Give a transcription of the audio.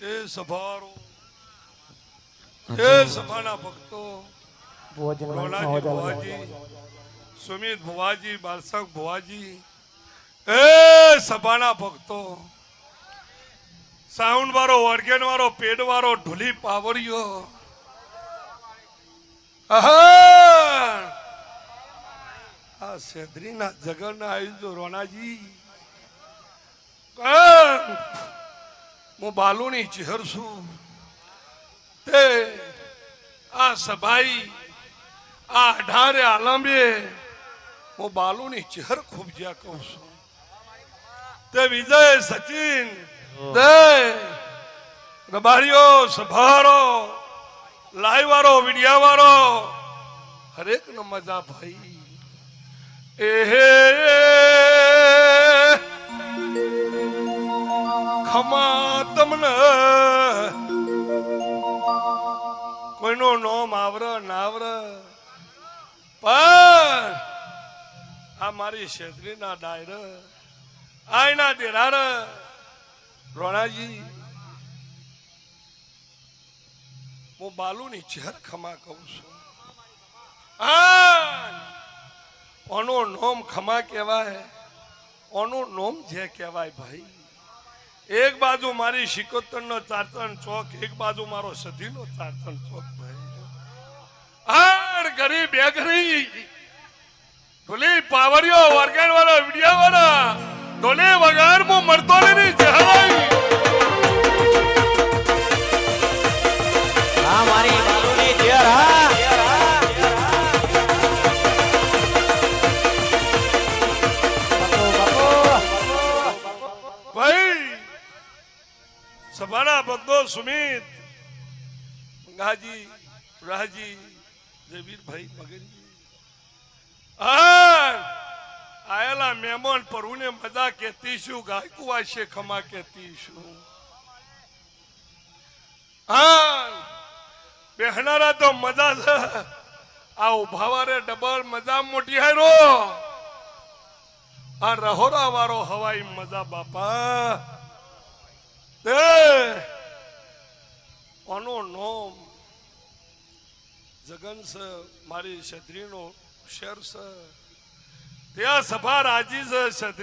એ સભારો એ સભાના ભક્તો રોલાજી ભુવાજી, સુમિત ભુવાજી, બાલસંગ ભુવાજી, એ સભાના ભક્તો, સાઉન્ડ વાળો, ઓર્ગેન વાળો, પેડ વાળો, ઢોલી પાવરિયો, આ સેદરીના જગરના આયુજો રોનાજી, હું બાલુની ચહેર છું તે આ સભાઈ આ અઢારે આલંબે હું બાલુની ચહેર ખૂબ જ્યાં કહું છું તે વિજય સચિન દે રબારીઓ સભારો લાઈવ વાળો વિડિયા વાળો હરેક નો મજા ભાઈ એ ખમા તમને કોઈનો નોમ આવર નાવર પણ આ મારી શેત્રીના ડાયર આયના દેરાર રોણાજી હું બાલુની ચહેર ખમા કહું છું ઓનો નોમ ખમા કહેવાય, ઓનું નોમ જે કહેવાય ભાઈ. એક બાજુ મારી શિકોતર નો ચારતણ ચોક, એક બાજુ મારો સધી નો ચારતણ ચોક ભાઈ. આડ ગરી બે ગરી ઢોલી પાવરિયો ઓર્ગેન વાળો વિડિયા વાળા ઢોલી વગર હું મરતો નહીં જહાઈ. હા મારી બાલુની ચેર હા સભાના ભક્તો સુમિત મંગાજી, રાજી, જયવીરભાઈ મગનજી, આયેલા મહેમાન પરુને મજા કહેતી છું, ગાયકુ વાશે ખમા કહેતી છું. બેહનારા તો મજા છે, આ ઉભાવારે ડબલ મજા મોટી હારો, આ રહોરા વાળો હવાઈ મજા બાપા. ઓનો નોમ જગન છે, મારી છત્રીનો શેર છે, ત્યાં સભા રાજી છે.